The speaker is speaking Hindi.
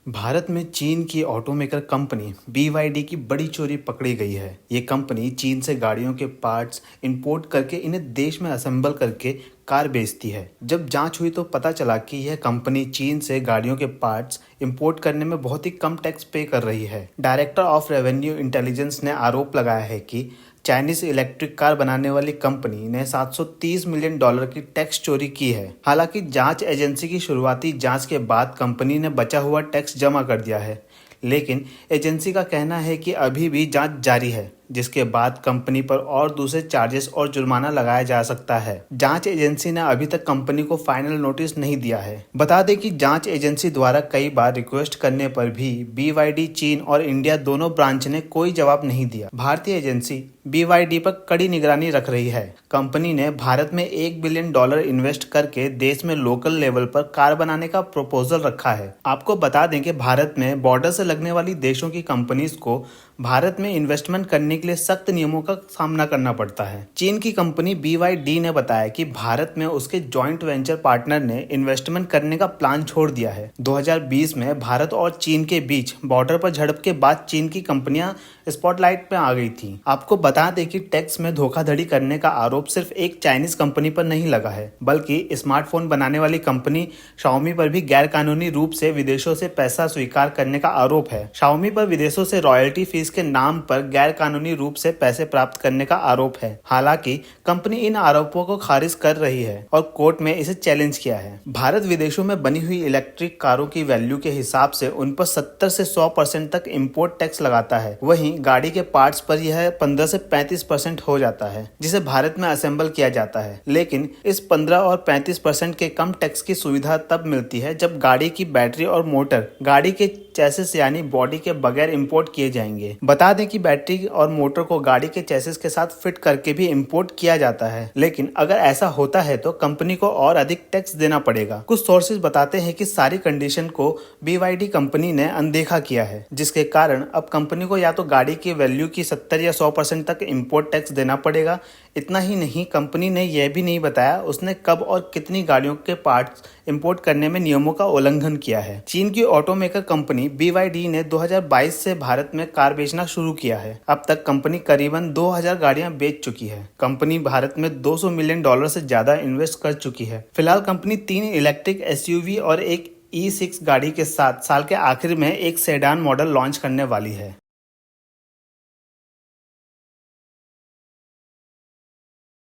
भारत में चीन की ऑटोमेकर कंपनी BYD की बड़ी चोरी पकड़ी गई है। ये कंपनी चीन से गाड़ियों के पार्ट्स इंपोर्ट करके इन्हें देश में असेंबल करके कार बेचती है। जब जांच हुई तो पता चला कि यह कंपनी चीन से गाड़ियों के पार्ट्स इंपोर्ट करने में बहुत ही कम टैक्स पे कर रही है। डायरेक्टर ऑफ रेवेन्यू इंटेलिजेंस ने आरोप लगाया है कि चाइनीज इलेक्ट्रिक कार बनाने वाली कंपनी ने $730 मिलियन की टैक्स चोरी की है। हालांकि जांच एजेंसी की शुरुआती जांच के बाद कंपनी ने बचा हुआ टैक्स जमा कर दिया है, लेकिन एजेंसी का कहना है कि अभी भी जांच जारी है, जिसके बाद कंपनी पर और दूसरे चार्जेस और जुर्माना लगाया जा सकता है। जांच एजेंसी ने अभी तक कंपनी को फाइनल नोटिस नहीं दिया है। बता दें कि जांच एजेंसी द्वारा कई बार रिक्वेस्ट करने पर भी BYD चीन और इंडिया दोनों ब्रांच ने कोई जवाब नहीं दिया। भारतीय एजेंसी BYD पर कड़ी निगरानी रख रही है। कंपनी ने भारत में $1 बिलियन इन्वेस्ट करके देश में लोकल लेवल पर कार बनाने का प्रपोजल रखा है। आपको बता दें कि भारत में बॉर्डर से लगने वाली देशों की कंपनीज को भारत में इन्वेस्टमेंट करने के लिए सख्त नियमों का सामना करना पड़ता है। चीन की कंपनी BYD ने बताया कि भारत में उसके जॉइंट वेंचर पार्टनर ने इन्वेस्टमेंट करने का प्लान छोड़ दिया है। 2020 में भारत और चीन के बीच बॉर्डर पर झड़प के बाद चीन की कंपनियां स्पॉटलाइट में आ गई थी। आपको बता दें कि टैक्स में धोखाधड़ी करने का आरोप सिर्फ एक चाइनीज कंपनी पर नहीं लगा है, बल्कि स्मार्टफोन बनाने वाली कंपनी Xiaomi पर भी गैर कानूनी रूप से विदेशों से पैसा स्वीकार करने का आरोप है। Xiaomi पर विदेशों से रॉयल्टी फीस के नाम पर गैर कानूनी रूप से पैसे प्राप्त करने का आरोप है। हालांकि कंपनी इन आरोपों को खारिज कर रही है और कोर्ट में इसे चैलेंज किया है। भारत विदेशों में बनी हुई इलेक्ट्रिक कारों की वैल्यू के हिसाब से उन पर 70 से 100% तक इम्पोर्ट टैक्स लगाता है। वहीं गाड़ी के पार्ट्स पर यह 15 से 35% हो जाता है, जिसे भारत में असेंबल किया जाता है। लेकिन इस 15 और 35% के कम टैक्स की सुविधा तब मिलती है जब गाड़ी की बैटरी और मोटर गाड़ी के चैसिस यानी बॉडी के बगैर इंपोर्ट किए जाएंगे। बता दें कि बैटरी और मोटर को गाड़ी के चैसिस के साथ फिट करके भी इंपोर्ट किया जाता है, लेकिन अगर ऐसा होता है तो कंपनी को और अधिक टैक्स देना पड़ेगा। कुछ सोर्सेज बताते हैं कि सारी कंडीशन को BYD कंपनी ने अनदेखा किया है, जिसके कारण अब कंपनी को या तो गाड़ी की वैल्यू की 70 या 100% तक इंपोर्ट टैक्स देना पड़ेगा। इतना ही नहीं, कंपनी ने यह भी नहीं बताया उसने कब और कितनी गाड़ियों के पार्ट्स इंपोर्ट करने में नियमों का उल्लंघन किया है। चीन की ऑटोमेकर कंपनी BYD ने 2022 से भारत में कार बेचना शुरू किया है। अब तक कंपनी करीबन 2000 गाड़ियां बेच चुकी है। कंपनी भारत में $200 मिलियन से ज्यादा इन्वेस्ट कर चुकी है। फिलहाल कंपनी 3 इलेक्ट्रिक SUV और एक E6 गाड़ी के साथ साल के आखिर में एक सेडान मॉडल लॉन्च करने वाली है।